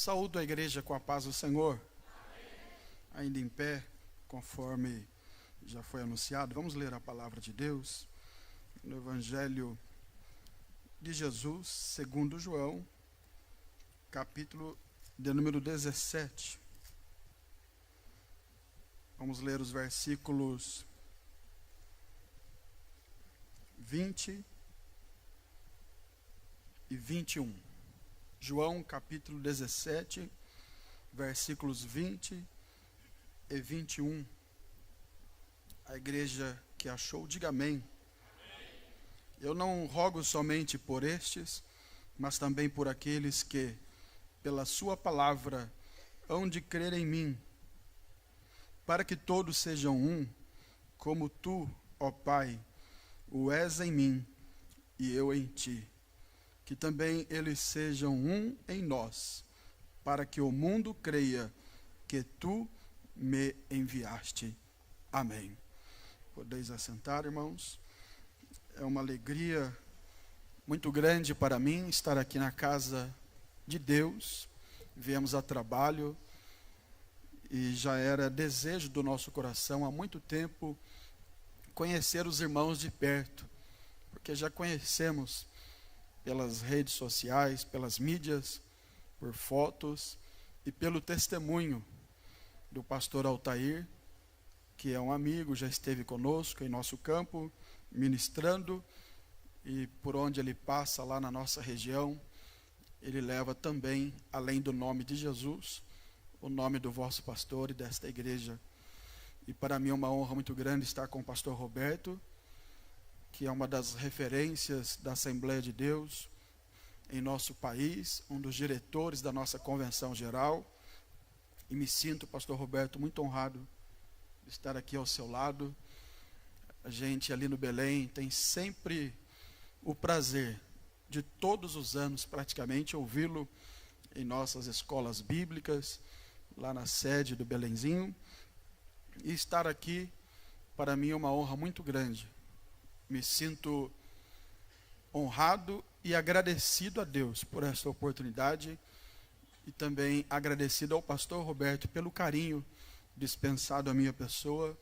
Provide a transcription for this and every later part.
Saúdo a igreja com a paz do Senhor. Ainda em pé, conforme já foi anunciado, vamos ler a palavra de Deus no Evangelho de Jesus, segundo João, capítulo de número 17. Vamos ler os versículos 20 e 21. João, capítulo 17, versículos 20 e 21. A igreja que achou, diga amém. Eu não rogo somente por estes, mas também por aqueles que, pela sua palavra, hão de crer em mim, para que todos sejam um, como tu, ó Pai, o és em mim e eu em ti. Que também eles sejam um em nós, para que o mundo creia que tu me enviaste. Amém. Podeis assentar, irmãos. É uma alegria muito grande para mim estar aqui na casa de Deus. Viemos a trabalho e já era desejo do nosso coração há muito tempo conhecer os irmãos de perto, porque já conhecemos pelas redes sociais, pelas mídias, por fotos e pelo testemunho do pastor Altair, que é um amigo, já esteve conosco em nosso campo, ministrando, e por onde ele passa lá na nossa região, ele leva também, além do nome de Jesus, o nome do vosso pastor e desta igreja. E para mim é uma honra muito grande estar com o pastor Roberto, que é uma das referências da Assembleia de Deus em nosso país, um dos diretores da nossa convenção geral, e me sinto, pastor Roberto, muito honrado de estar aqui ao seu lado. A gente ali no Belém tem sempre o prazer de todos os anos praticamente ouvi-lo em nossas escolas bíblicas, lá na sede do Belenzinho, e estar aqui para mim é uma honra muito grande. Me sinto honrado e agradecido a Deus por essa oportunidade e também agradecido ao pastor Roberto pelo carinho dispensado à minha pessoa,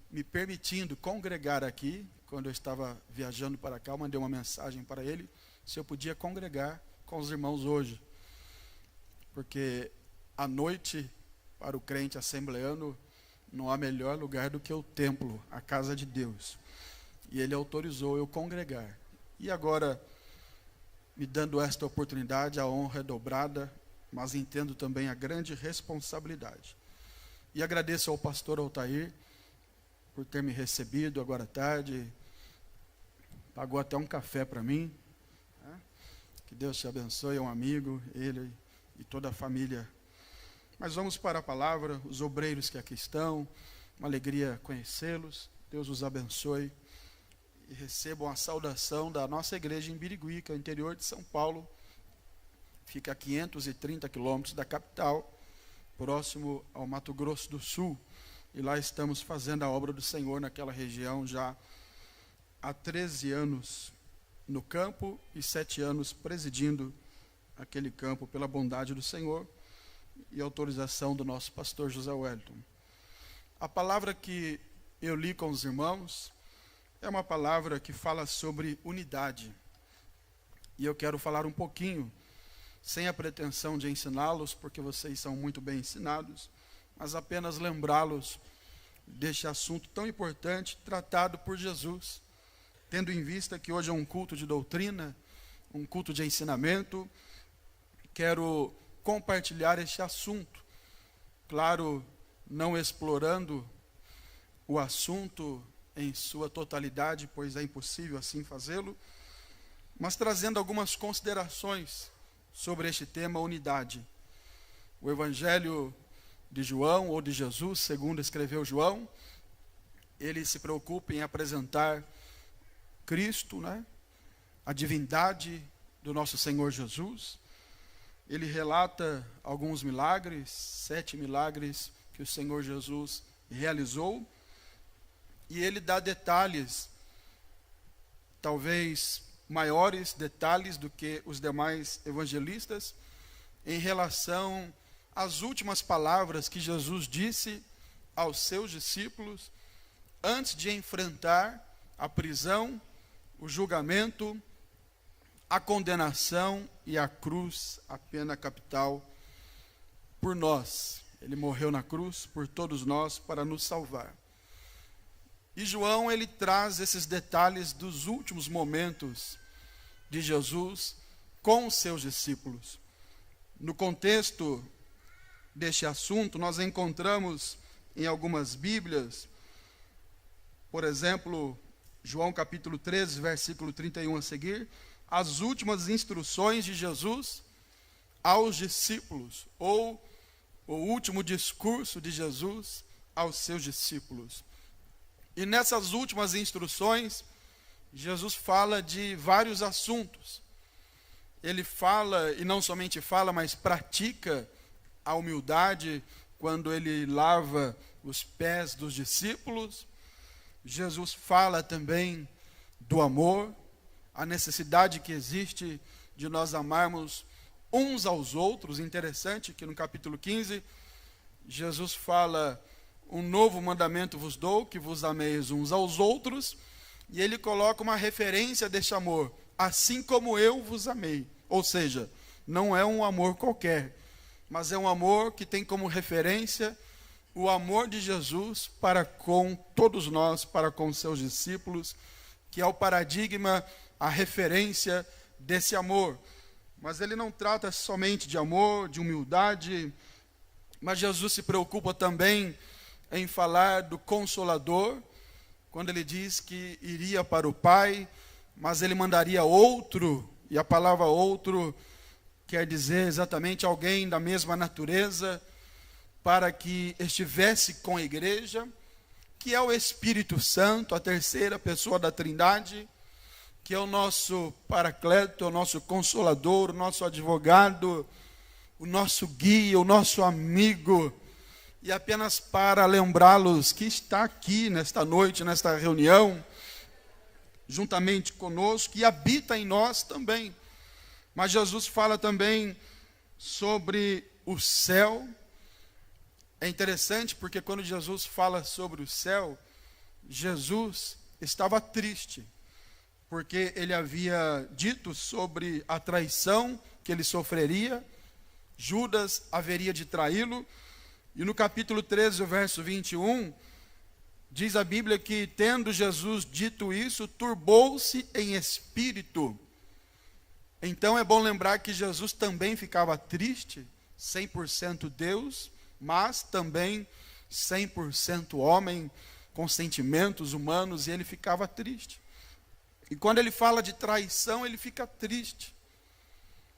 me permitindo congregar aqui. Quando eu estava viajando para cá, eu mandei uma mensagem para ele se eu podia congregar com os irmãos hoje, porque à noite, para o crente assembleano, não há melhor lugar do que o templo, a casa de Deus. E ele autorizou eu congregar. E agora, me dando esta oportunidade, a honra é dobrada, mas entendo também a grande responsabilidade. E agradeço ao pastor Altair por ter me recebido agora à tarde, pagou até um café para mim. Que Deus te abençoe, é um amigo, ele e toda a família. Mas vamos para a palavra, os obreiros que aqui estão, uma alegria conhecê-los, Deus os abençoe. E recebam a saudação da nossa igreja em Birigui, que é o interior de São Paulo, fica a 530 quilômetros da capital, próximo ao Mato Grosso do Sul, e lá estamos fazendo a obra do Senhor naquela região já há 13 anos no campo e 7 anos presidindo aquele campo pela bondade do Senhor e autorização do nosso pastor José Wellington. A palavra que eu li com os irmãos é uma palavra que fala sobre unidade. E eu quero falar um pouquinho, sem a pretensão de ensiná-los, porque vocês são muito bem ensinados, mas apenas lembrá-los deste assunto tão importante, tratado por Jesus, tendo em vista que hoje é um culto de doutrina, um culto de ensinamento. Quero compartilhar este assunto, claro, não explorando o assunto em sua totalidade, pois é impossível assim fazê-lo, mas trazendo algumas considerações sobre este tema, unidade. O Evangelho de João, ou de Jesus, segundo escreveu João, ele se preocupa em apresentar Cristo, a divindade do nosso Senhor Jesus. Ele relata alguns milagres, 7 milagres que o Senhor Jesus realizou, e ele dá detalhes, talvez maiores detalhes do que os demais evangelistas, em relação às últimas palavras que Jesus disse aos seus discípulos antes de enfrentar a prisão, o julgamento, a condenação e a cruz, a pena capital, por nós. Ele morreu na cruz por todos nós para nos salvar. E João, ele traz esses detalhes dos últimos momentos de Jesus com os seus discípulos. No contexto deste assunto, nós encontramos em algumas Bíblias, por exemplo, João capítulo 13, versículo 31 a seguir, as últimas instruções de Jesus aos discípulos, ou o último discurso de Jesus aos seus discípulos. E nessas últimas instruções, Jesus fala de vários assuntos. Ele fala, e não somente fala, mas pratica a humildade quando ele lava os pés dos discípulos. Jesus fala também do amor, a necessidade que existe de nós amarmos uns aos outros. Interessante que no capítulo 15, Jesus fala: um novo mandamento vos dou, que vos ameis uns aos outros, e ele coloca uma referência deste amor: assim como eu vos amei. Ou seja, não é um amor qualquer, mas é um amor que tem como referência o amor de Jesus para com todos nós, para com seus discípulos, que é o paradigma, a referência desse amor. Mas ele não trata somente de amor, de humildade, mas Jesus se preocupa também em falar do Consolador, quando ele diz que iria para o Pai, mas ele mandaria outro, e a palavra outro quer dizer exatamente alguém da mesma natureza, para que estivesse com a igreja, que é o Espírito Santo, a terceira pessoa da Trindade, que é o nosso Paracleto, o nosso Consolador, o nosso advogado, o nosso guia, o nosso amigo. E apenas para lembrá-los que está aqui nesta noite, nesta reunião, juntamente conosco, e habita em nós também. Mas Jesus fala também sobre o céu. É interessante porque quando Jesus fala sobre o céu, Jesus estava triste, porque ele havia dito sobre a traição que ele sofreria, Judas haveria de traí-lo, e no capítulo 13, verso 21, diz a Bíblia que, tendo Jesus dito isso, turbou-se em espírito. Então é bom lembrar que Jesus também ficava triste, 100% Deus, mas também 100% homem, com sentimentos humanos, e ele ficava triste. E quando ele fala de traição, ele fica triste.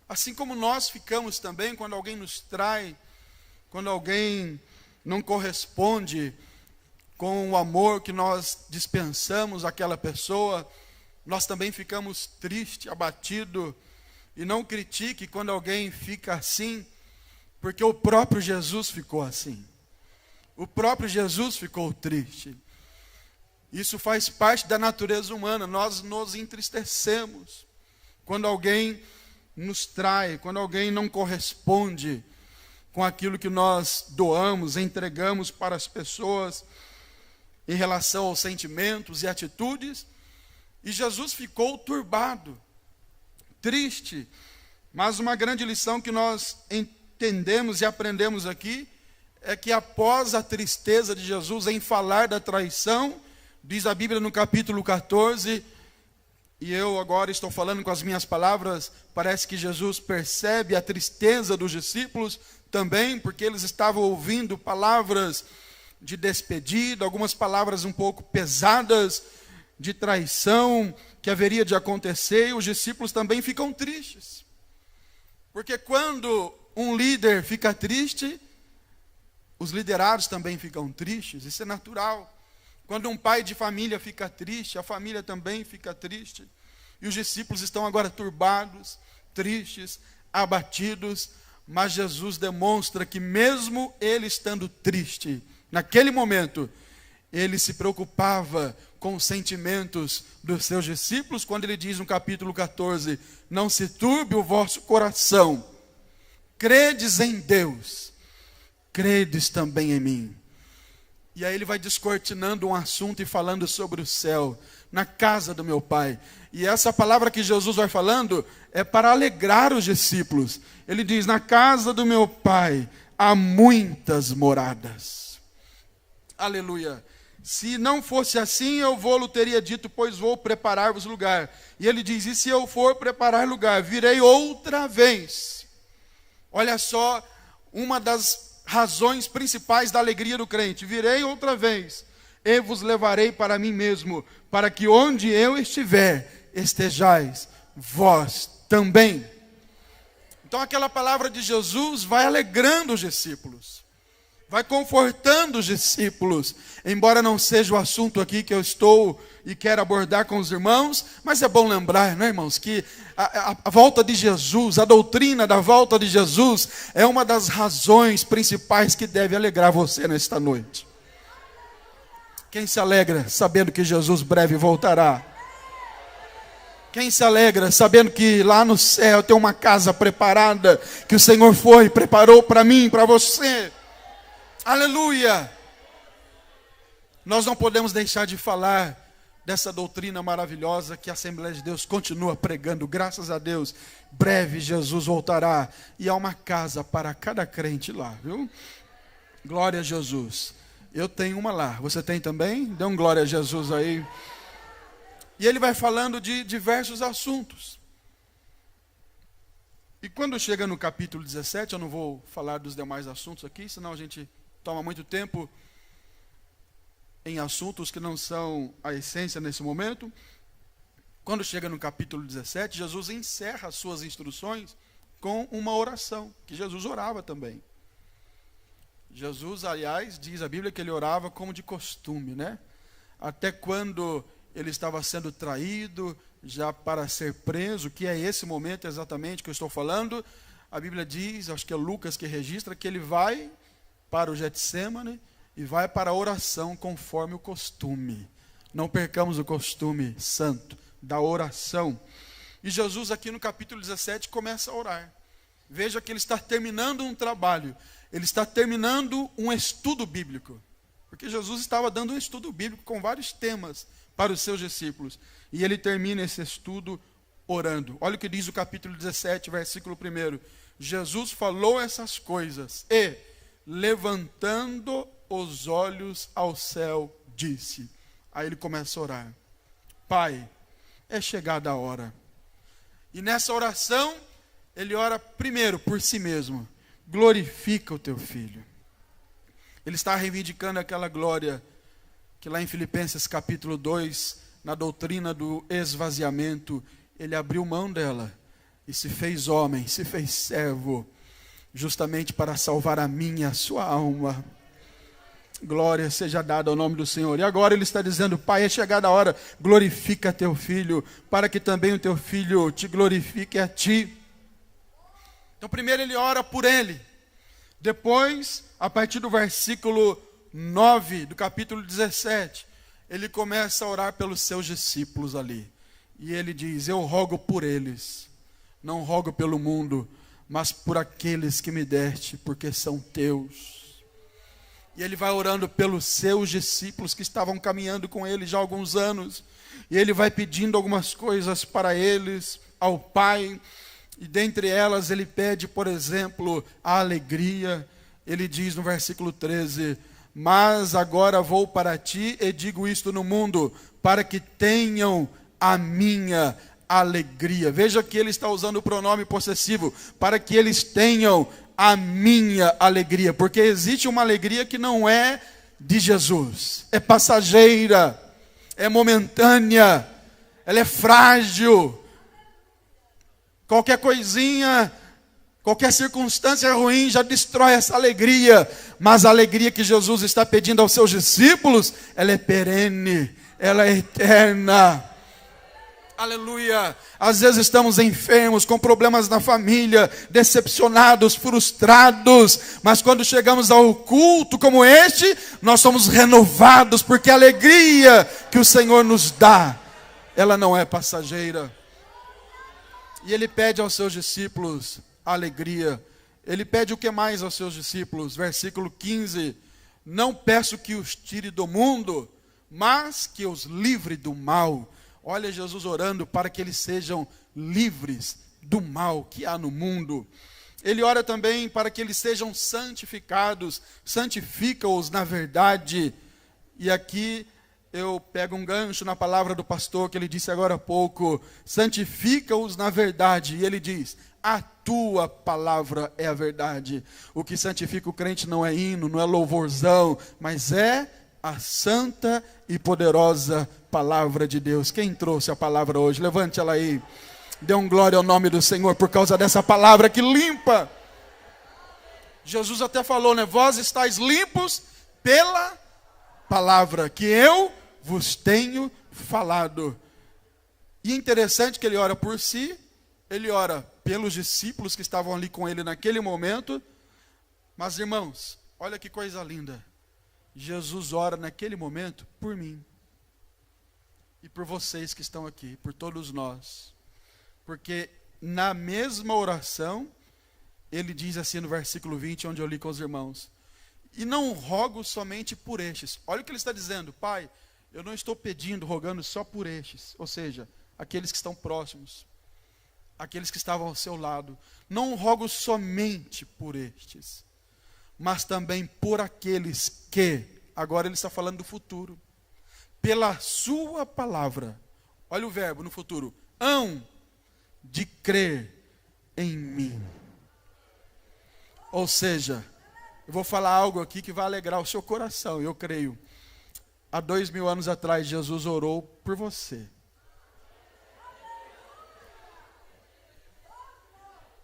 Assim como nós ficamos também quando alguém nos trai, quando alguém não corresponde com o amor que nós dispensamos àquela pessoa, nós também ficamos tristes, abatidos. E não critique quando alguém fica assim, porque o próprio Jesus ficou assim. O próprio Jesus ficou triste. Isso faz parte da natureza humana. Nós nos entristecemos quando alguém nos trai, quando alguém não corresponde com aquilo que nós doamos, entregamos para as pessoas em relação aos sentimentos e atitudes. E Jesus ficou turbado, triste. Mas uma grande lição que nós entendemos e aprendemos aqui é que após a tristeza de Jesus em falar da traição, diz a Bíblia no capítulo 14, e eu agora estou falando com as minhas palavras, parece que Jesus percebe a tristeza dos discípulos também, porque eles estavam ouvindo palavras de despedida, algumas palavras um pouco pesadas, de traição, que haveria de acontecer, e os discípulos também ficam tristes. Porque quando um líder fica triste, os liderados também ficam tristes, isso é natural. Quando um pai de família fica triste, a família também fica triste. E os discípulos estão agora turbados, tristes, abatidos, mas Jesus demonstra que mesmo ele estando triste, naquele momento, ele se preocupava com os sentimentos dos seus discípulos, quando ele diz no capítulo 14, não se turbe o vosso coração, credes em Deus, credes também em mim. E aí ele vai descortinando um assunto e falando sobre o céu, na casa do meu Pai. E essa palavra que Jesus vai falando é para alegrar os discípulos. Ele diz, na casa do meu Pai há muitas moradas. Aleluia. Se não fosse assim, eu vou-lo teria dito, pois vou preparar-vos lugar. E ele diz, e se eu for preparar lugar, virei outra vez. Olha só, uma das razões principais da alegria do crente. Virei outra vez, e vos levarei para mim mesmo, para que onde eu estiver, estejais vós também. Então aquela palavra de Jesus vai alegrando os discípulos, vai confortando os discípulos, embora não seja o assunto aqui que eu estou e quero abordar com os irmãos, mas é bom lembrar, né, irmãos, que a volta de Jesus, a doutrina da volta de Jesus, é uma das razões principais que deve alegrar você nesta noite. Quem se alegra sabendo que Jesus breve voltará? Quem se alegra sabendo que lá no céu tem uma casa preparada, que o Senhor foi e preparou para mim, para você? Aleluia! Nós não podemos deixar de falar dessa doutrina maravilhosa que a Assembleia de Deus continua pregando. Graças a Deus, breve Jesus voltará e há uma casa para cada crente lá, viu? Glória a Jesus. Eu tenho uma lá, você tem também? Dê um glória a Jesus aí. E ele vai falando de diversos assuntos. E quando chega no capítulo 17, eu não vou falar dos demais assuntos aqui, senão a gente toma muito tempo em assuntos que não são a essência nesse momento. Quando chega no capítulo 17, Jesus encerra as suas instruções com uma oração, que Jesus orava também. Jesus, aliás, diz a Bíblia que ele orava como de costume, né? Até quando ele estava sendo traído, já para ser preso, que é esse momento exatamente que eu estou falando, a Bíblia diz, acho que é Lucas que registra, que ele vai para o Getsêmani e vai para a oração conforme o costume. Não percamos o costume santo da oração. E Jesus aqui no capítulo 17 começa a orar. Veja que ele está terminando um trabalho, ele está terminando um estudo bíblico, porque Jesus estava dando um estudo bíblico com vários temas para os seus discípulos, e ele termina esse estudo orando. Olha o que diz o capítulo 17, versículo 1. Jesus falou essas coisas e, levantando os olhos ao céu, disse. Aí ele começa a orar. Pai, é chegada a hora. E nessa oração, ele ora primeiro por si mesmo. Glorifica o teu filho. Ele está reivindicando aquela glória que lá em Filipenses capítulo 2, na doutrina do esvaziamento, ele abriu mão dela e se fez homem, se fez servo, justamente para salvar a minha, a sua alma. Glória seja dada ao nome do Senhor. E agora ele está dizendo, Pai, é chegada a hora, glorifica teu filho, para que também o teu filho te glorifique a ti. Então primeiro ele ora por ele. Depois, a partir do versículo 9 do capítulo 17, ele começa a orar pelos seus discípulos ali. E ele diz, eu rogo por eles, não rogo pelo mundo, mas por aqueles que me deste, porque são teus. E ele vai orando pelos seus discípulos que estavam caminhando com ele já há alguns anos. E ele vai pedindo algumas coisas para eles, ao Pai. E dentre elas ele pede, por exemplo, a alegria. Ele diz no versículo 13, mas agora vou para ti e digo isto no mundo, para que tenham a minha alegria. Veja que ele está usando o pronome possessivo, para que eles tenham a minha alegria, porque existe uma alegria que não é de Jesus, é passageira, é momentânea, ela é frágil. Qualquer coisinha, qualquer circunstância ruim já destrói essa alegria, mas a alegria que Jesus está pedindo aos seus discípulos, ela é perene, ela é eterna. Aleluia. Às vezes estamos enfermos, com problemas na família, decepcionados, frustrados, mas quando chegamos ao culto como este, nós somos renovados, porque a alegria que o Senhor nos dá, ela não é passageira. E ele pede aos seus discípulos alegria. Ele pede o que mais aos seus discípulos? Versículo 15: não peço que os tire do mundo, mas que os livre do mal. Olha Jesus orando para que eles sejam livres do mal que há no mundo. Ele ora também para que eles sejam santificados, santifica-os na verdade. E aqui eu pego um gancho na palavra do pastor que ele disse agora há pouco, santifica-os na verdade. E ele diz, a tua palavra é a verdade. O que santifica o crente não é hino, não é louvorzão, mas é a santa e poderosa palavra de Deus. Quem trouxe a palavra hoje? Levante ela aí. Dê um glória ao nome do Senhor por causa dessa palavra que limpa. Jesus até falou, né? Vós estáis limpos pela palavra que eu vos tenho falado. E é interessante que ele ora por si, ele ora pelos discípulos que estavam ali com ele naquele momento. Mas, irmãos, olha que coisa linda. Jesus ora naquele momento por mim. E por vocês que estão aqui, por todos nós. Porque na mesma oração, ele diz assim no versículo 20, onde eu li com os irmãos. E não rogo somente por estes. Olha o que ele está dizendo. Pai, eu não estou pedindo, rogando só por estes. Ou seja, aqueles que estão próximos. Aqueles que estavam ao seu lado. Não rogo somente por estes. Mas também por aqueles que, agora ele está falando do futuro. Pela sua palavra. Olha o verbo no futuro. Hão de crer em mim. Ou seja, eu vou falar algo aqui que vai alegrar o seu coração, eu creio. Há 2000 anos atrás, Jesus orou por você.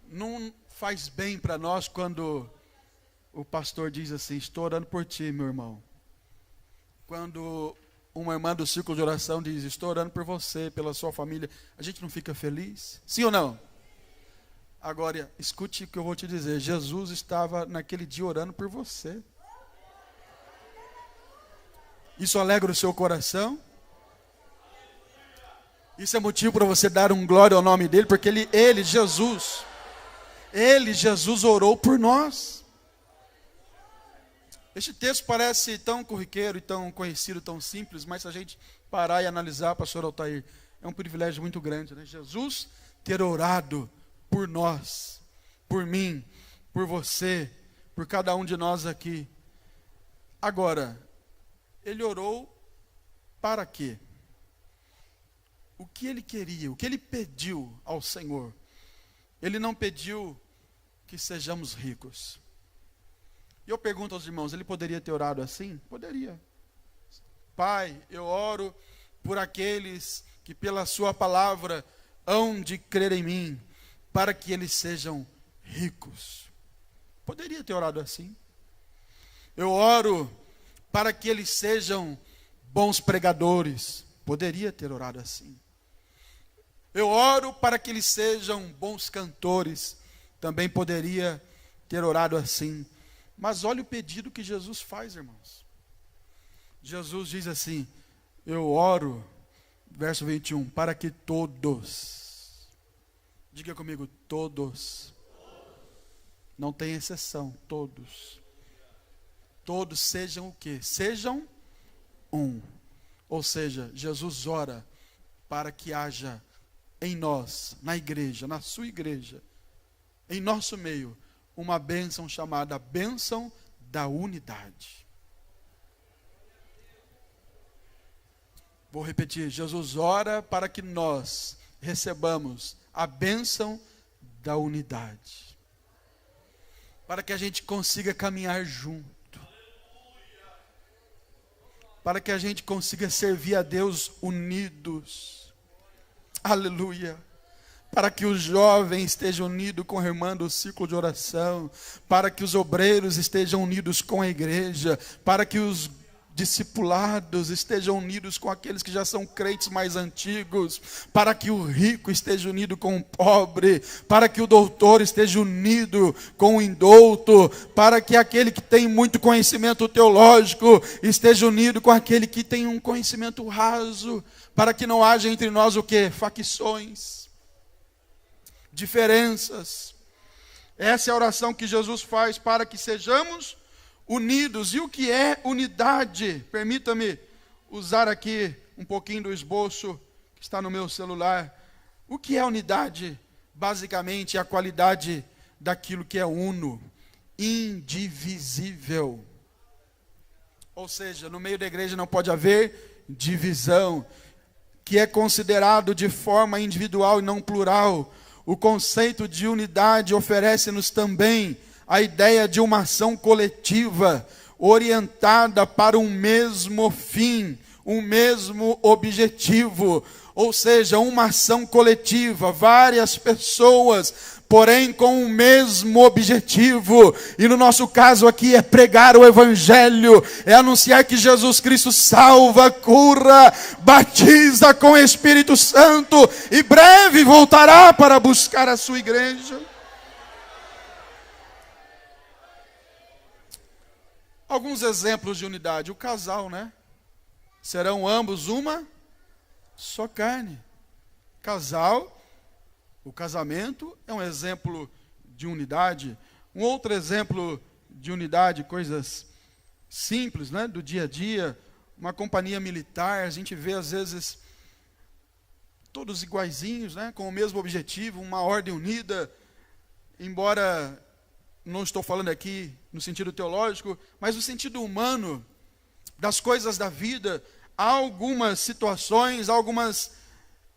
Não faz bem para nós quando o pastor diz assim, estou orando por ti, meu irmão. Quando uma irmã do círculo de oração diz, estou orando por você, pela sua família, a gente não fica feliz? Sim ou não? Agora, escute o que eu vou te dizer. Jesus estava naquele dia orando por você. Isso alegra o seu coração? Isso é motivo para você dar um glória ao nome dele, porque Jesus orou por nós. Este texto parece tão corriqueiro e tão conhecido, tão simples, mas se a gente parar e analisar, pastor Altair, é um privilégio muito grande, né? Jesus ter orado por nós, por mim, por você, por cada um de nós aqui. Agora, ele orou para quê? O que ele queria, o que ele pediu ao Senhor? Ele não pediu que sejamos ricos. E eu pergunto aos irmãos, ele poderia ter orado assim? Poderia. Pai, eu oro por aqueles que pela sua palavra hão de crer em mim, para que eles sejam ricos. Poderia ter orado assim. Eu oro para que eles sejam bons pregadores. Poderia ter orado assim. Eu oro para que eles sejam bons cantores. Também poderia ter orado assim. Mas olha o pedido que Jesus faz, irmãos. Jesus diz assim, eu oro, verso 21, para que todos, diga comigo, todos, não tem exceção, todos sejam o quê? Sejam um. Ou seja, Jesus ora para que haja em nós, na igreja, na sua igreja, em nosso meio, uma bênção chamada bênção da unidade. Vou repetir, Jesus ora para que nós recebamos a bênção da unidade. Para que a gente consiga caminhar junto. Para que a gente consiga servir a Deus unidos. Aleluia. Para que os jovens estejam unidos com a irmã do círculo de oração, para que os obreiros estejam unidos com a igreja, para que os discipulados estejam unidos com aqueles que já são crentes mais antigos, para que o rico esteja unido com o pobre, para que o doutor esteja unido com o indouto, para que aquele que tem muito conhecimento teológico esteja unido com aquele que tem um conhecimento raso, para que não haja entre nós o quê? Facções, diferenças. Essa é a oração que Jesus faz para que sejamos unidos. E o que é unidade? Permita-me usar aqui um pouquinho do esboço que está no meu celular. O que é unidade? Basicamente, é a qualidade daquilo que é uno, indivisível. Ou seja, no meio da igreja não pode haver divisão, que é considerado de forma individual e não plural. O conceito de unidade oferece-nos também a ideia de uma ação coletiva, orientada para um mesmo fim, um mesmo objetivo. Ou seja, uma ação coletiva, várias pessoas, porém com o mesmo objetivo. E no nosso caso aqui é pregar o Evangelho, é anunciar que Jesus Cristo salva, cura, batiza com o Espírito Santo e breve voltará para buscar a sua igreja. Alguns exemplos de unidade. O casal, né? Serão ambos uma só carne. Casal, o casamento é um exemplo de unidade. Um outro exemplo de unidade, coisas simples, né, do dia a dia, uma companhia militar, a gente vê às vezes todos iguaizinhos, né, com o mesmo objetivo, uma ordem unida, embora não estou falando aqui no sentido teológico, mas no sentido humano, das coisas da vida. Há algumas situações, algumas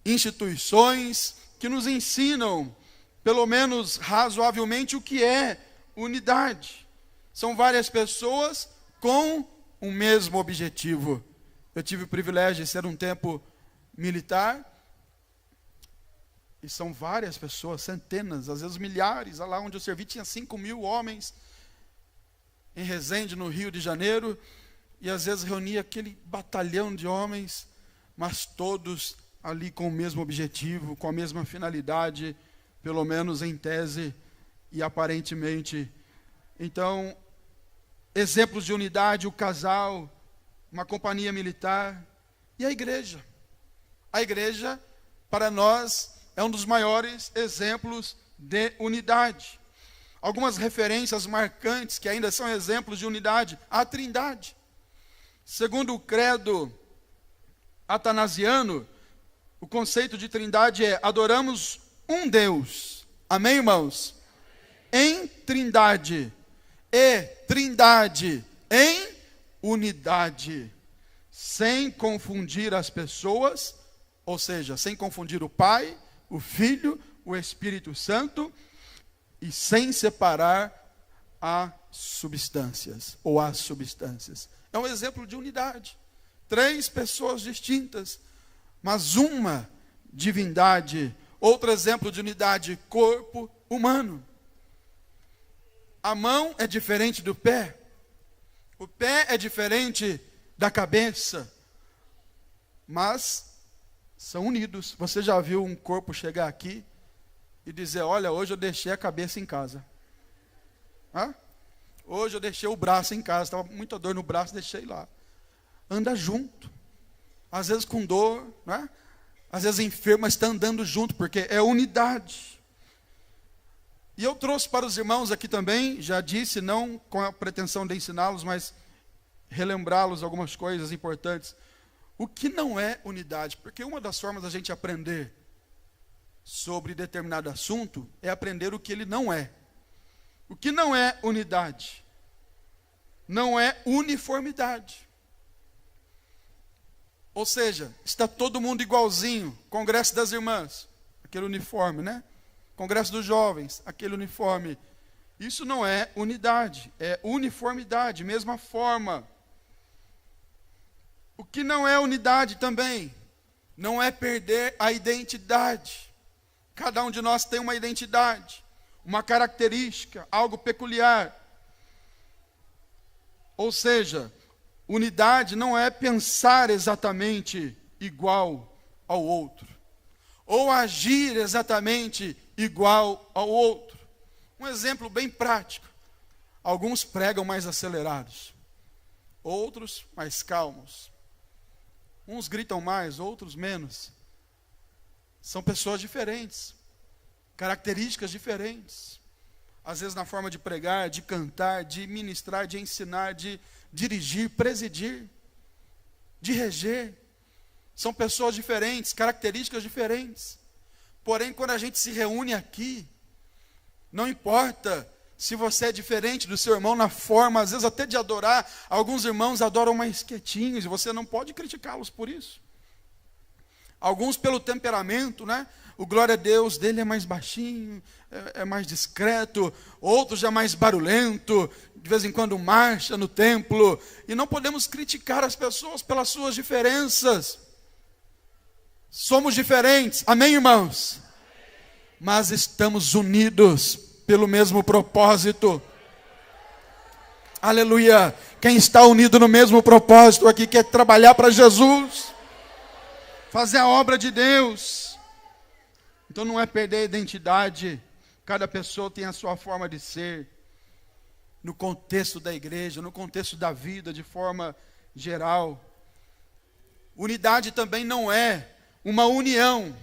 instituições que nos ensinam, pelo menos razoavelmente, o que é unidade. São várias pessoas com o mesmo objetivo. Eu tive o privilégio de ser um tempo militar, e são várias pessoas, centenas, às vezes milhares. Lá onde eu servi tinha 5.000 homens, em Resende, no Rio de Janeiro, e às vezes reunia aquele batalhão de homens, mas todos ali com o mesmo objetivo, com a mesma finalidade, pelo menos em tese e aparentemente. Então, exemplos de unidade: o casal, uma companhia militar e a igreja. A igreja, para nós, é um dos maiores exemplos de unidade. Algumas referências marcantes que ainda são exemplos de unidade: a Trindade. Segundo o credo atanasiano, o conceito de Trindade é: adoramos um Deus. Amém, irmãos? Em Trindade. E Trindade em unidade. Sem confundir as pessoas, ou seja, sem confundir o Pai, o Filho, o Espírito Santo, e sem separar as substâncias. É um exemplo de unidade. 3 pessoas distintas, mas uma divindade. Outro exemplo de unidade: corpo humano. A mão é diferente do pé. O pé é diferente da cabeça. Mas são unidos. Você já viu um corpo chegar aqui e dizer: olha, hoje eu deixei a cabeça em casa. Hã? Hoje eu deixei o braço em casa, estava muita dor no braço, deixei lá. Anda junto. Às vezes com dor, né? Às vezes enfermo, mas está andando junto, porque é unidade. E eu trouxe para os irmãos aqui também, já disse, não com a pretensão de ensiná-los, mas relembrá-los algumas coisas importantes. O que não é unidade? Porque uma das formas da gente aprender sobre determinado assunto é aprender o que ele não é. O que não é unidade? Não é uniformidade. Ou seja, está todo mundo igualzinho. Congresso das Irmãs, aquele uniforme, né? Congresso dos Jovens, aquele uniforme. Isso não é unidade, é uniformidade, mesma forma. O que não é unidade também, não é perder a identidade. Cada um de nós tem uma identidade, uma característica, algo peculiar. Ou seja, unidade não é pensar exatamente igual ao outro, ou agir exatamente igual ao outro. Um exemplo bem prático: alguns pregam mais acelerados, outros mais calmos. Uns gritam mais, outros menos. São pessoas diferentes, características diferentes. às vezes na forma de pregar, de cantar, de ministrar, de ensinar, de dirigir, presidir, de reger. São pessoas diferentes, características diferentes. Porém, quando a gente se reúne aqui, não importa se você é diferente do seu irmão na forma, às vezes até de adorar. Alguns irmãos adoram mais quietinhos, e você não pode criticá-los por isso. Alguns pelo temperamento, né? O glória a Deus dele é mais baixinho, é mais discreto. Outros já mais barulhento, de vez em quando marcha no templo. E não podemos criticar as pessoas pelas suas diferenças. Somos diferentes, amém, irmãos? Mas estamos unidos pelo mesmo propósito. Aleluia. Quem está unido no mesmo propósito aqui quer trabalhar para Jesus, fazer a obra de Deus. Então não é perder a identidade. Cada pessoa tem a sua forma de ser, no contexto da igreja, no contexto da vida de forma geral. Unidade também não é uma união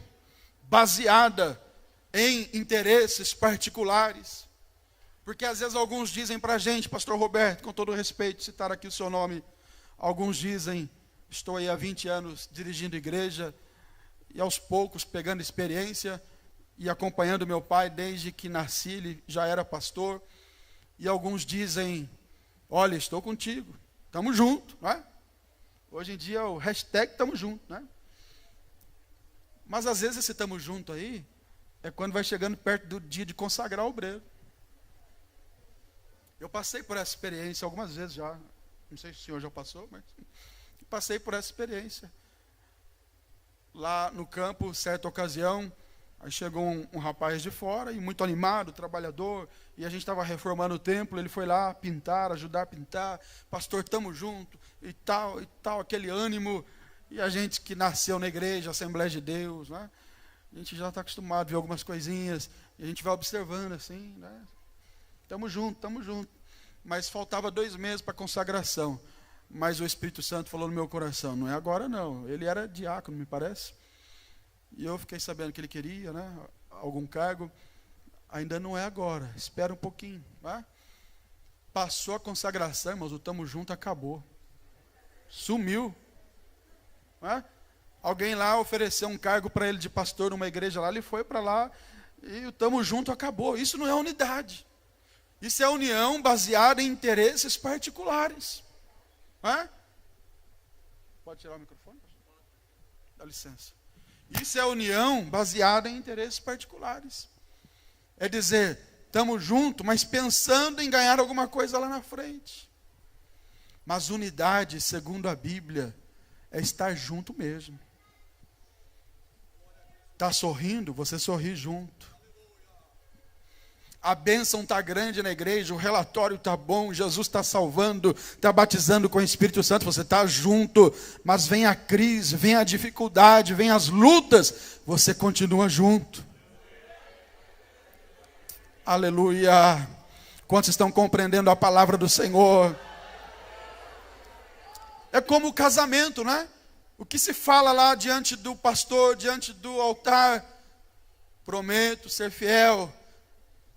baseada em interesses particulares. Porque às vezes alguns dizem para a gente, pastor Roberto, com todo respeito, citar aqui o seu nome, alguns dizem, estou aí há 20 anos dirigindo igreja, e aos poucos pegando experiência, e acompanhando meu pai desde que nasci, ele já era pastor, e alguns dizem, olha, estou contigo, estamos juntos, não é? Hoje em dia o hashtag estamos juntos, né? Mas às vezes esse estamos juntos aí, é quando vai chegando perto do dia de consagrar o obreiro. Eu passei por essa experiência algumas vezes já. Não sei se o senhor já passou, mas passei por essa experiência. Lá no campo, certa ocasião, aí chegou um rapaz de fora, e muito animado, trabalhador, e a gente estava reformando o templo, ele foi lá pintar, ajudar a pintar, pastor, estamos juntos, e tal, aquele ânimo, e a gente que nasceu na igreja, Assembleia de Deus, né? A gente já está acostumado a ver algumas coisinhas, e a gente vai observando assim, né? Estamos juntos. Mas faltava 2 meses para a consagração. Mas o Espírito Santo falou no meu coração, não é agora não. Ele era diácono, me parece. E eu fiquei sabendo que ele queria, né, algum cargo. Ainda não é agora, espera um pouquinho. Né? Passou a consagração, irmãos, o tamo junto acabou. Sumiu. Né? Alguém lá ofereceu um cargo para ele de pastor numa igreja lá, ele foi para lá e o tamo junto acabou. Isso não é unidade. Isso é união baseada em interesses particulares. Hã? Pode tirar o microfone? Dá licença. Isso é união baseada em interesses particulares. É dizer, estamos juntos, mas pensando em ganhar alguma coisa lá na frente. Mas unidade, segundo a Bíblia, é estar junto mesmo. Está sorrindo? Você sorri junto. A bênção está grande na igreja, o relatório está bom, Jesus está salvando, está batizando com o Espírito Santo, você está junto, mas vem a crise, vem a dificuldade, vem as lutas, você continua junto. Aleluia! Quantos estão compreendendo a palavra do Senhor? É como o casamento, né? O que se fala lá diante do pastor, diante do altar, prometo ser fiel.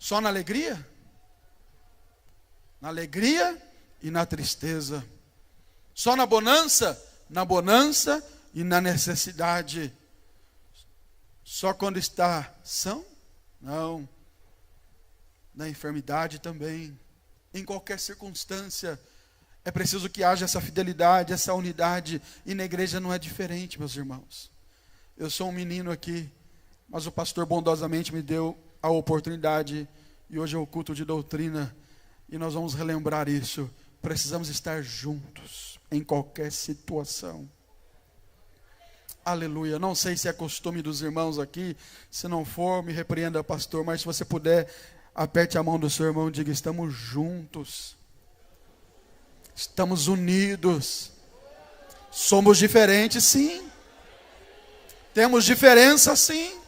Só na alegria? Na alegria e na tristeza. Só na bonança? Na bonança e na necessidade. Só quando está são? Não. Na enfermidade também. Em qualquer circunstância. É preciso que haja essa fidelidade, essa unidade. E na igreja não é diferente, meus irmãos. Eu sou um menino aqui, mas o pastor bondosamente me deu a oportunidade, e hoje é o culto de doutrina, e nós vamos relembrar isso. Precisamos estar juntos, em qualquer situação. Aleluia. Não sei se é costume dos irmãos aqui, se não for, me repreenda, pastor, mas se você puder, aperte a mão do seu irmão e diga, estamos juntos. Estamos unidos. Somos diferentes, sim. Temos diferença, sim.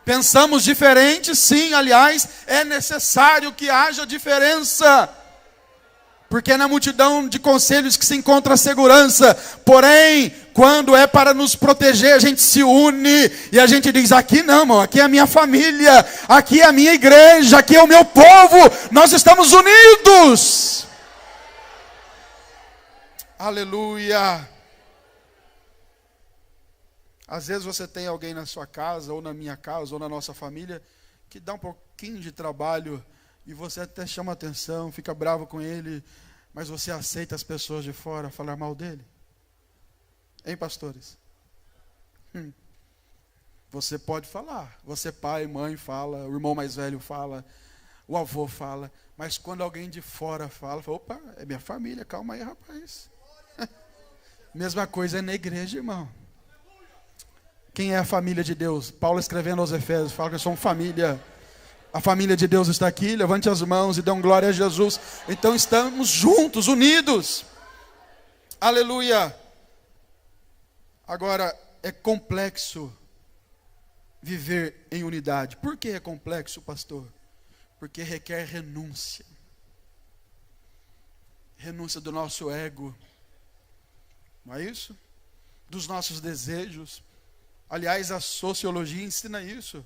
Pensamos diferente, sim, aliás, é necessário que haja diferença, porque é na multidão de conselhos que se encontra a segurança. Porém, quando é para nos proteger, a gente se une e a gente diz: aqui não, irmão, aqui é a minha família, aqui é a minha igreja, aqui é o meu povo, nós estamos unidos. Aleluia. Às vezes você tem alguém na sua casa, ou na minha casa, ou na nossa família, que dá um pouquinho de trabalho, e você até chama atenção, fica bravo com ele, mas você aceita as pessoas de fora falar mal dele? Hein, pastores? Você pode falar, você pai, mãe fala, o irmão mais velho fala, o avô fala, mas quando alguém de fora fala, opa, é minha família, calma aí, rapaz. Mesma coisa é na igreja, irmão. Quem é a família de Deus? Paulo escrevendo aos Efésios, fala que somos família. A família de Deus está aqui, levante as mãos e dão glória a Jesus. Então estamos juntos, unidos. Aleluia. Agora, é complexo viver em unidade. Por que é complexo, pastor? Porque requer renúncia. Renúncia do nosso ego. Não é isso? Dos nossos desejos. Aliás, a sociologia ensina isso.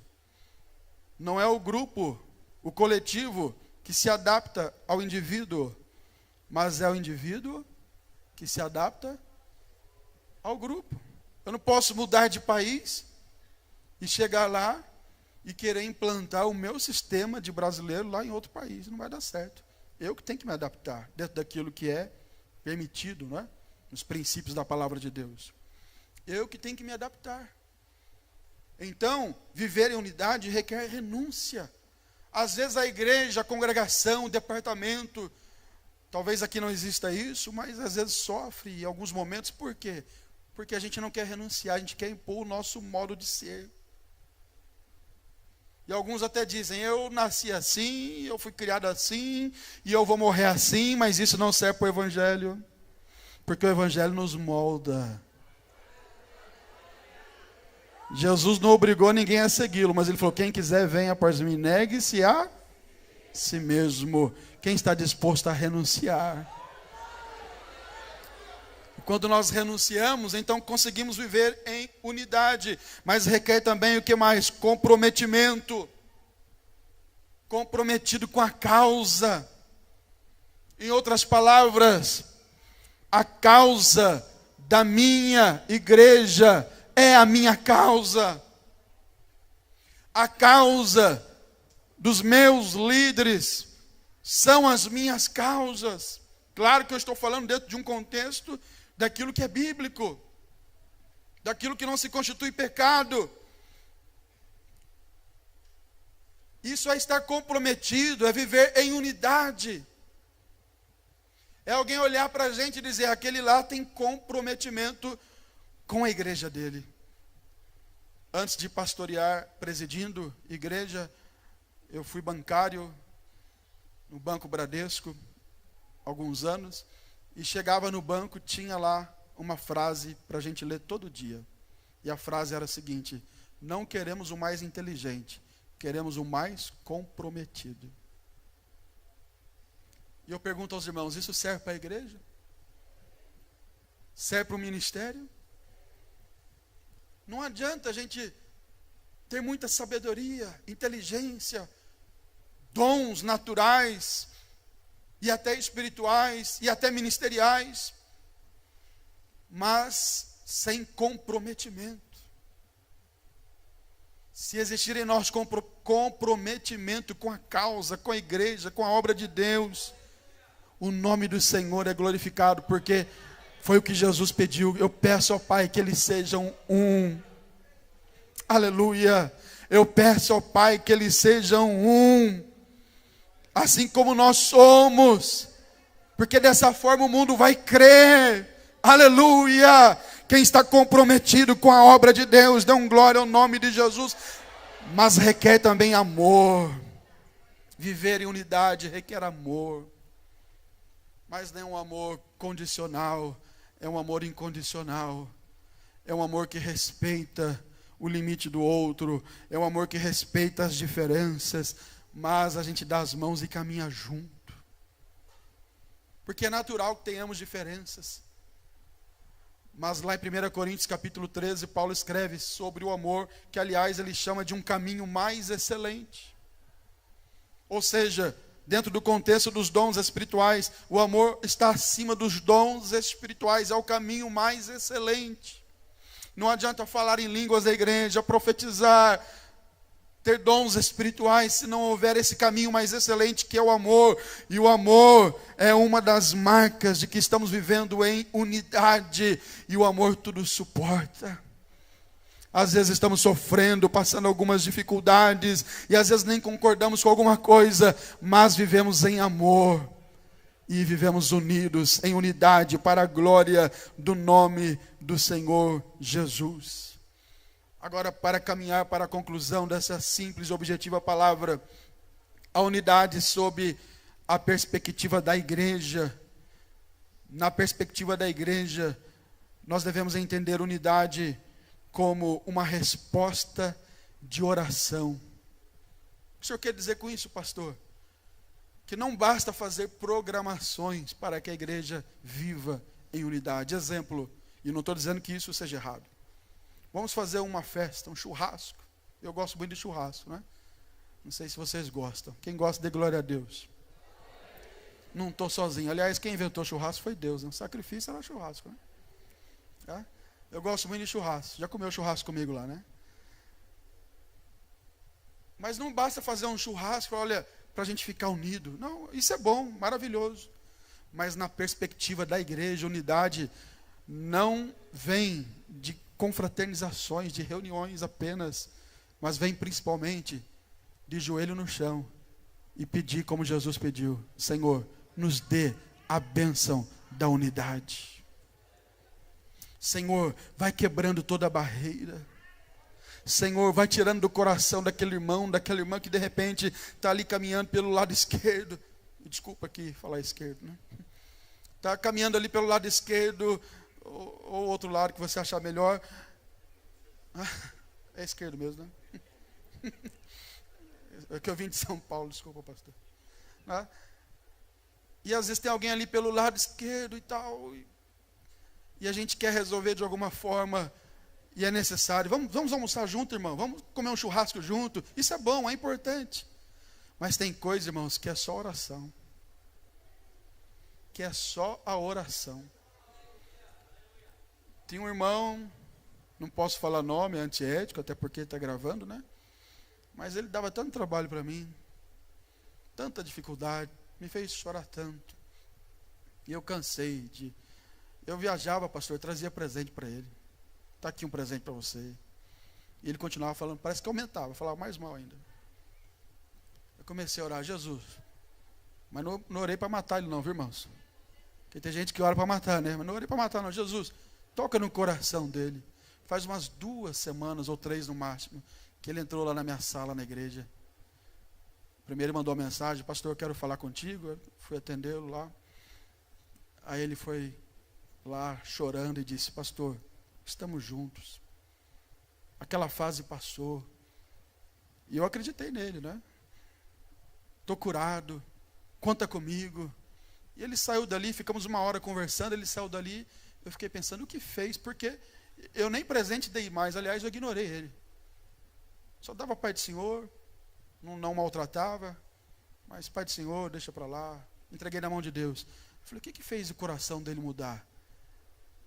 Não é o grupo, o coletivo, que se adapta ao indivíduo, mas é o indivíduo que se adapta ao grupo. Eu não posso mudar de país e chegar lá e querer implantar o meu sistema de brasileiro lá em outro país. Não vai dar certo. Eu que tenho que me adaptar dentro daquilo que é permitido, não é? Nos princípios da palavra de Deus. Eu que tenho que me adaptar. Então, viver em unidade requer renúncia. Às vezes a igreja, a congregação, o departamento, talvez aqui não exista isso, mas às vezes sofre em alguns momentos. Por quê? Porque a gente não quer renunciar, a gente quer impor o nosso modo de ser. E alguns até dizem: eu nasci assim, eu fui criado assim, e eu vou morrer assim, mas isso não serve para o evangelho, porque o evangelho nos molda. Jesus não obrigou ninguém a segui-lo, mas ele falou: quem quiser venha após mim, negue-se a si mesmo. Quem está disposto a renunciar? Quando nós renunciamos, então conseguimos viver em unidade. Mas requer também o que mais? Comprometimento. Comprometido com a causa. Em outras palavras, a causa da minha igreja é a minha causa. A causa dos meus líderes são as minhas causas. Claro que eu estou falando dentro de um contexto daquilo que é bíblico, daquilo que não se constitui pecado. Isso é estar comprometido, é viver em unidade. É alguém olhar para a gente e dizer: aquele lá tem comprometimento com a igreja dele. Antes de pastorear, presidindo igreja, eu fui bancário no Banco Bradesco, alguns anos, e chegava no banco, tinha lá uma frase para a gente ler todo dia. E a frase era a seguinte: não queremos o mais inteligente, queremos o mais comprometido. E eu pergunto aos irmãos: isso serve para a igreja? Serve para o ministério? Não adianta a gente ter muita sabedoria, inteligência, dons naturais, e até espirituais, e até ministeriais, mas sem comprometimento. Se existir em nós comprometimento com a causa, com a igreja, com a obra de Deus, o nome do Senhor é glorificado, porque foi o que Jesus pediu. Eu peço ao Pai que eles sejam um. Aleluia. Eu peço ao Pai que eles sejam um. Assim como nós somos. Porque dessa forma o mundo vai crer. Aleluia. Quem está comprometido com a obra de Deus, dê glória ao nome de Jesus. Mas requer também amor. Viver em unidade requer amor. Mas não é um amor condicional. É um amor incondicional. É um amor que respeita o limite do outro. É um amor que respeita as diferenças. Mas a gente dá as mãos e caminha junto. porque é natural que tenhamos diferenças. Mas lá em 1 Coríntios capítulo 13, Paulo escreve sobre o amor, que aliás ele chama de um caminho mais excelente. Ou seja, dentro do contexto dos dons espirituais, o amor está acima dos dons espirituais, é o caminho mais excelente. Não adianta falar em línguas da igreja, profetizar, ter dons espirituais, se não houver esse caminho mais excelente que é o amor. E o amor é uma das marcas de que estamos vivendo em unidade. E o amor tudo suporta. Às vezes estamos sofrendo, passando algumas dificuldades, e às vezes nem concordamos com alguma coisa, mas vivemos em amor. E vivemos unidos, em unidade, para a glória do nome do Senhor Jesus. Agora, para caminhar para a conclusão dessa simples e objetiva palavra, a unidade sob a perspectiva da igreja. Na perspectiva da igreja, nós devemos entender unidade como uma resposta de oração. O que o senhor quer dizer com isso, pastor? Que não basta fazer programações para que a igreja viva em unidade. Exemplo, e não estou dizendo que isso seja errado. Vamos fazer uma festa, um churrasco. Eu gosto muito de churrasco, né? Não sei se vocês gostam. Quem gosta, dê glória a Deus. Não estou sozinho. Aliás, quem inventou churrasco foi Deus, né? O sacrifício era churrasco, né? Tá? Eu gosto muito de churrasco. Já comeu churrasco comigo lá, né? Mas não basta fazer um churrasco, olha, para a gente ficar unido. Não, isso é bom, maravilhoso. Mas na perspectiva da igreja, unidade não vem de confraternizações, de reuniões apenas, mas vem principalmente de joelho no chão e pedir como Jesus pediu: Senhor, nos dê a bênção da unidade. Senhor, vai quebrando toda a barreira. Senhor, vai tirando do coração daquele irmão, daquela irmã que de repente está ali caminhando pelo lado esquerdo. Desculpa aqui falar esquerdo, né? Está caminhando ali pelo lado esquerdo, ou outro lado que você achar melhor. É esquerdo mesmo, né? É que eu vim de São Paulo, desculpa, pastor. E às vezes tem alguém ali pelo lado esquerdo e tal, e a gente quer resolver de alguma forma, e é necessário. Vamos almoçar junto, irmão, vamos comer um churrasco junto. Isso é bom, é importante. Mas tem coisa, irmãos, que é só oração. Que é só a oração. Tem um irmão, não posso falar nome, é antiético, até porque está gravando, né? Mas ele dava tanto trabalho para mim, tanta dificuldade, me fez chorar tanto. E eu cansei de... Eu viajava, pastor, eu trazia presente para ele. Está aqui um presente para você. E ele continuava falando, parece que aumentava, falava mais mal ainda. Eu comecei a orar: Jesus, mas não orei para matar ele não, viu, irmãos? Porque tem gente que ora para matar, né? Mas não orei para matar não. Jesus, toca no coração dele. Faz umas 2 semanas ou 3 no máximo que ele entrou lá na minha sala na igreja. Primeiro ele mandou uma mensagem: pastor, eu quero falar contigo. Eu fui atendê-lo lá. Aí ele foi lá chorando e disse: pastor, estamos juntos. Aquela fase passou. E eu acreditei nele, né? Estou curado, conta comigo. E ele saiu dali, ficamos 1 hora conversando, ele saiu dali. Eu fiquei pensando o que fez, porque eu nem presente dei mais. Aliás, eu ignorei ele. Só dava Pai do Senhor, não maltratava, mas Pai do Senhor, deixa para lá. Entreguei na mão de Deus. Eu falei: o que fez o coração dele mudar?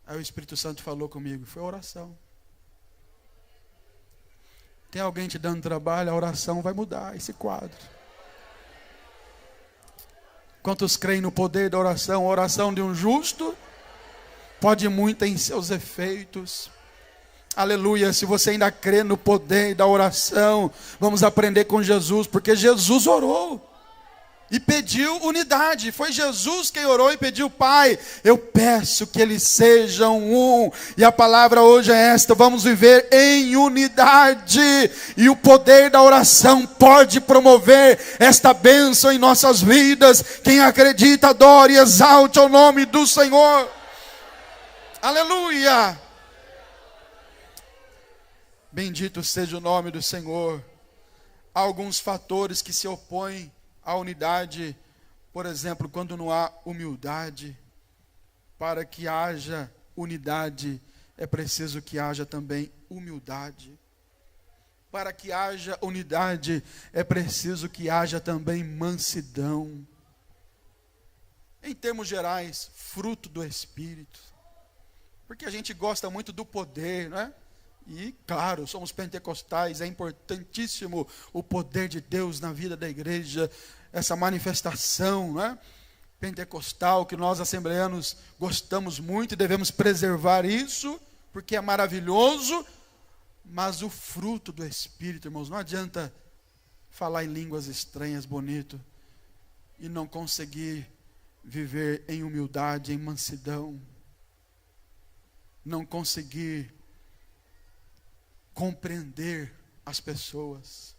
Aí o Espírito Santo falou comigo: foi a oração. Tem alguém te dando trabalho, a oração vai mudar esse quadro. Quantos creem no poder da oração? A oração de um justo pode muito em seus efeitos. Aleluia. Se você ainda crê no poder da oração, vamos aprender com Jesus, porque Jesus orou e pediu unidade. Foi Jesus quem orou e pediu: Pai, eu peço que eles sejam um. E a palavra hoje é esta: vamos viver em unidade. E o poder da oração pode promover esta bênção em nossas vidas. Quem acredita, adore e exalte ao nome do Senhor. Aleluia. Bendito seja o nome do Senhor. Há alguns fatores que se opõem à unidade. Por exemplo, quando não há humildade, para que haja unidade, é preciso que haja também humildade. Para que haja unidade, é preciso que haja também mansidão. Em termos gerais, fruto do Espírito. Porque a gente gosta muito do poder, não é? E, claro, somos pentecostais, é importantíssimo o poder de Deus na vida da igreja, essa manifestação, não é? Pentecostal, que nós assembleanos gostamos muito e devemos preservar isso, porque é maravilhoso, mas o fruto do Espírito, irmãos, não adianta falar em línguas estranhas, bonito, e não conseguir viver em humildade, em mansidão, não conseguir compreender as pessoas.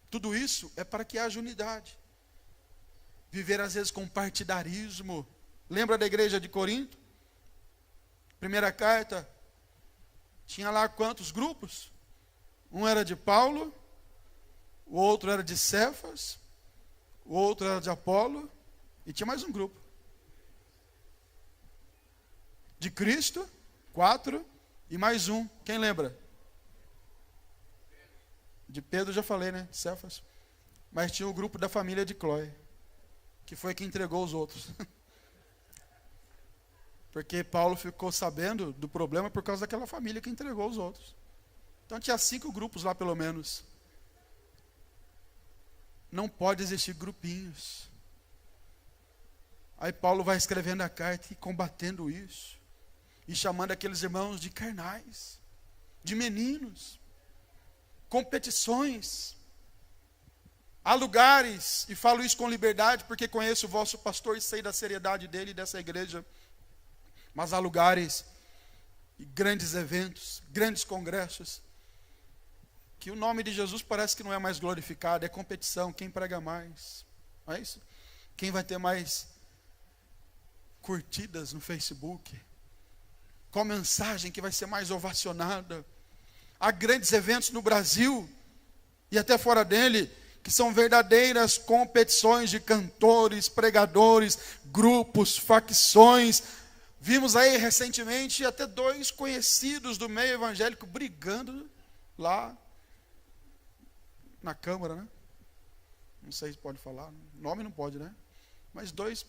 Tudo isso é para que haja unidade. Viver às vezes com partidarismo. Lembra da igreja de Corinto? Primeira carta, tinha lá quantos grupos? Um era de Paulo, o outro era de Cefas, o outro era de Apolo, e tinha mais um grupo. De Cristo, 4, e mais um. Quem lembra? De Pedro já falei, né? Cefas. Mas tinha o grupo da família de Cloé, que foi quem entregou os outros. Porque Paulo ficou sabendo do problema por causa daquela família que entregou os outros. Então tinha 5 grupos lá pelo menos. Não pode existir grupinhos. Aí Paulo vai escrevendo a carta e combatendo isso. E chamando aqueles irmãos de carnais, de meninos. Competições. Há lugares, e falo isso com liberdade, porque conheço o vosso pastor e sei da seriedade dele e dessa igreja. Mas há lugares, e grandes eventos, grandes congressos, que o nome de Jesus parece que não é mais glorificado, é competição, quem prega mais. Não é isso? Quem vai ter mais curtidas no Facebook? Qual mensagem que vai ser mais ovacionada? Há grandes eventos no Brasil, e até fora dele, que são verdadeiras competições de cantores, pregadores, grupos, facções. Vimos aí recentemente até 2 conhecidos do meio evangélico brigando lá na Câmara, né? Não sei se pode falar, nome não pode, né? Mas 2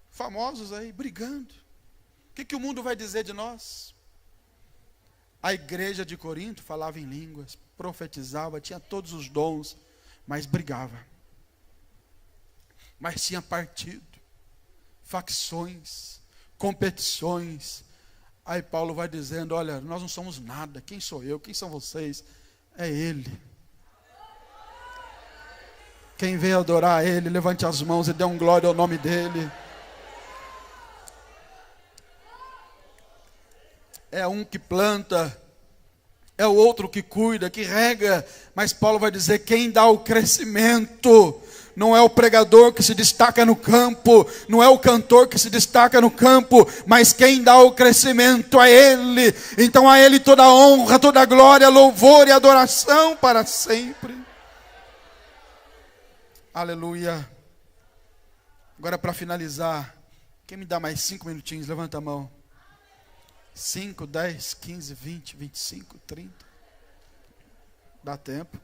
famosos aí brigando. O que o mundo vai dizer de nós? A igreja de Corinto falava em línguas, profetizava, tinha todos os dons, mas brigava. Mas tinha partido, facções, competições. Aí Paulo vai dizendo, olha, nós não somos nada, quem sou eu, quem são vocês? É Ele. Quem veio adorar Ele, levante as mãos e dê um glória ao nome dEle. É um que planta, é o outro que cuida, que rega, mas Paulo vai dizer, quem dá o crescimento não é o pregador que se destaca no campo, não é o cantor que se destaca no campo, mas quem dá o crescimento é Ele. Então a Ele toda a honra, toda a glória, louvor e adoração para sempre. Aleluia. Agora para finalizar, quem me dá mais 5 minutinhos, levanta a mão. 5, 10, 15, 20, 25, 30. Dá tempo.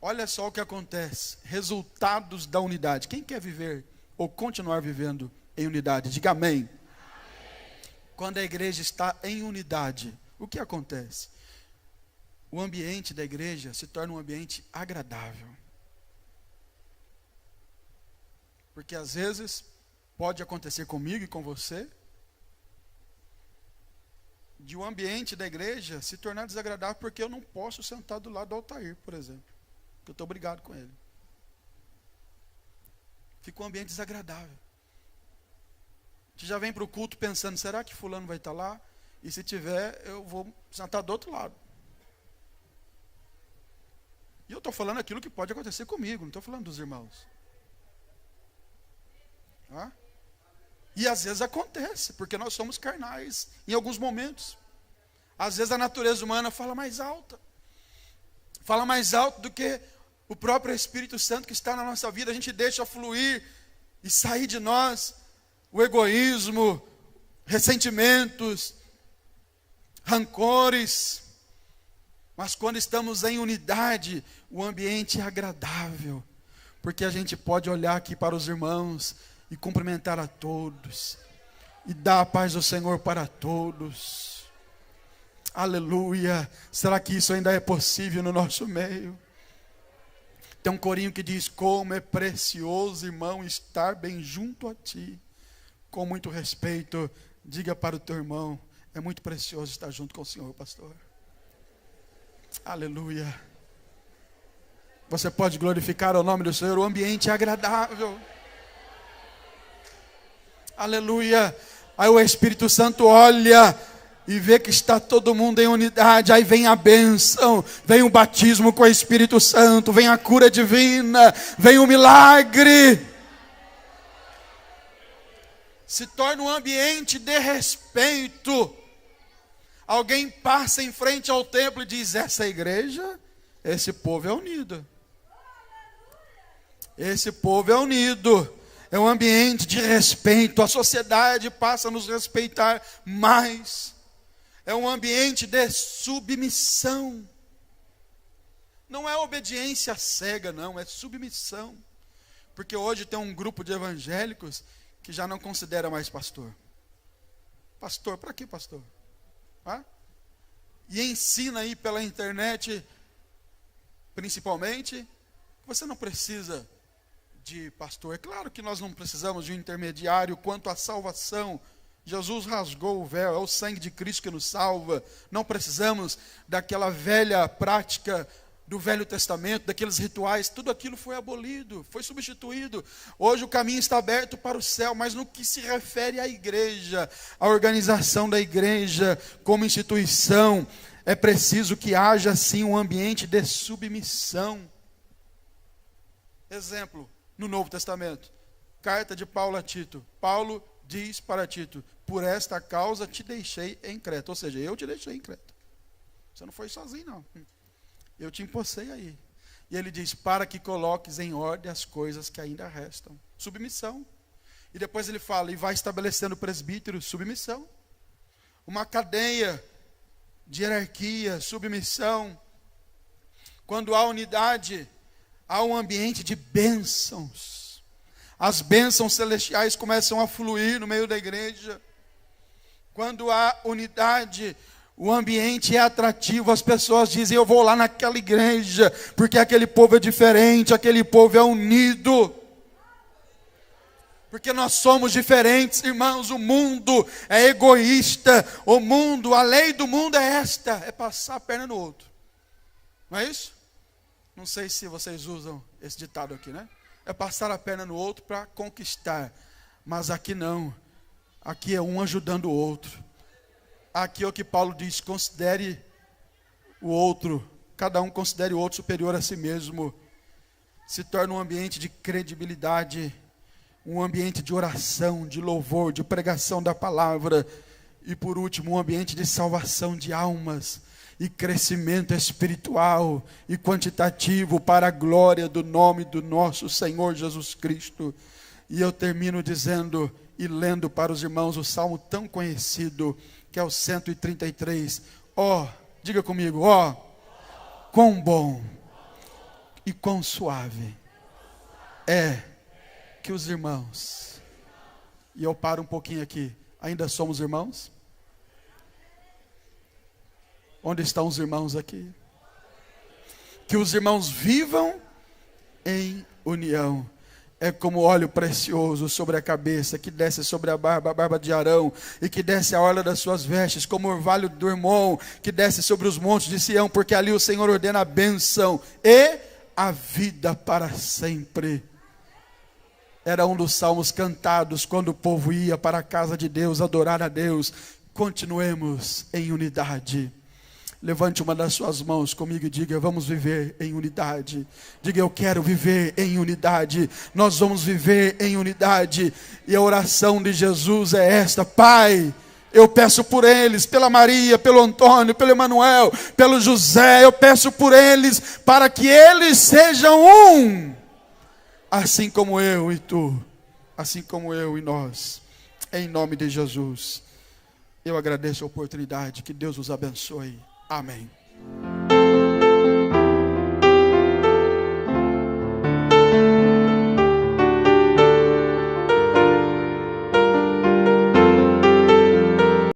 Olha só o que acontece. Resultados da unidade. Quem quer viver ou continuar vivendo em unidade? Diga amém. Quando a igreja está em unidade, o que acontece? O ambiente da igreja se torna um ambiente agradável. Porque às vezes pode acontecer comigo e com você, de um ambiente da igreja se tornar desagradável porque eu não posso sentar do lado do Altair, por exemplo. Porque eu estou brigado com ele. Fica um ambiente desagradável. A gente já vem para o culto pensando, será que fulano vai estar lá? E se tiver, eu vou sentar do outro lado. E eu estou falando aquilo que pode acontecer comigo, não estou falando dos irmãos. E às vezes acontece, porque nós somos carnais, em alguns momentos. Às vezes a natureza humana fala mais alto do que o próprio Espírito Santo que está na nossa vida, a gente deixa fluir e sair de nós o egoísmo, ressentimentos, rancores. Mas quando estamos em unidade, o ambiente é agradável, porque a gente pode olhar aqui para os irmãos e cumprimentar a todos, e dar a paz do Senhor para todos. Aleluia! Será que isso ainda é possível no nosso meio? Tem um corinho que diz: como é precioso, irmão, estar bem junto a ti. Com muito respeito, diga para o teu irmão: é muito precioso estar junto com o Senhor, pastor. Aleluia. Você pode glorificar o nome do Senhor, o ambiente é agradável. Aleluia. Aí o Espírito Santo olha e vê que está todo mundo em unidade. Aí vem a bênção, vem o batismo com o Espírito Santo, vem a cura divina, vem o milagre. Se torna um ambiente de respeito. Alguém passa em frente ao templo e diz: essa igreja, esse povo é unido. Esse povo é unido. É um ambiente de respeito. A sociedade passa a nos respeitar mais. É um ambiente de submissão. Não é obediência cega, não. É submissão. Porque hoje tem um grupo de evangélicos que já não considera mais pastor. Pastor, para que pastor? Ah? E ensina aí pela internet, principalmente, você não precisa de pastor. É claro que nós não precisamos de um intermediário quanto à salvação. Jesus rasgou o véu, é o sangue de Cristo que nos salva. Não precisamos daquela velha prática do Velho Testamento, daqueles rituais. Tudo aquilo foi abolido, foi substituído. Hoje o caminho está aberto para o céu, mas no que se refere à igreja, à organização da igreja como instituição, é preciso que haja sim um ambiente de submissão. Exemplo, no Novo Testamento, carta de Paulo a Tito. Paulo diz para Tito: por esta causa te deixei em Creta. Ou seja, eu te deixei em Creta. Você não foi sozinho, não. Eu te impulsei aí. E ele diz: para que coloques em ordem as coisas que ainda restam. Submissão. E depois ele fala: e vai estabelecendo presbíteros. Submissão. Uma cadeia de hierarquia. Submissão. Quando há unidade, há um ambiente de bênçãos. As bênçãos celestiais começam a fluir no meio da igreja. Quando há unidade, o ambiente é atrativo. As pessoas dizem: eu vou lá naquela igreja, porque aquele povo é diferente, aquele povo é unido. Porque nós somos diferentes, irmãos. O mundo é egoísta. O mundo, a lei do mundo é esta: é passar a perna no outro. Não é isso? Não sei se vocês usam esse ditado aqui, né? É passar a perna no outro para conquistar. Mas aqui não. Aqui é um ajudando o outro. Aqui é o que Paulo diz: considere o outro. Cada um considere o outro superior a si mesmo. Se torna um ambiente de credibilidade. Um ambiente de oração, de louvor, de pregação da palavra. E por último, um ambiente de salvação de almas. E crescimento espiritual e quantitativo para a glória do nome do nosso Senhor Jesus Cristo. E eu termino dizendo e lendo para os irmãos o salmo tão conhecido, que é o 133. Diga comigo, quão bom e quão suave é que os irmãos, e eu paro um pouquinho aqui, ainda somos irmãos? Onde estão os irmãos aqui? Que os irmãos vivam em união. É como óleo precioso sobre a cabeça, que desce sobre a barba de Arão, e que desce a orla das suas vestes, como orvalho do Hermon, que desce sobre os montes de Sião, porque ali o Senhor ordena a bênção e a vida para sempre. Era um dos salmos cantados quando o povo ia para a casa de Deus adorar a Deus. Continuemos em unidade. Levante uma das suas mãos comigo e diga: vamos viver em unidade. Diga: eu quero viver em unidade. Nós vamos viver em unidade. E a oração de Jesus é esta: Pai, Eu peço por eles, pela Maria, pelo Antônio, pelo Emanuel, pelo José. Eu peço por eles, para que eles sejam um. Assim como eu e tu. Assim como eu e nós. Em nome de Jesus. Eu agradeço a oportunidade. Que Deus os abençoe. Amém.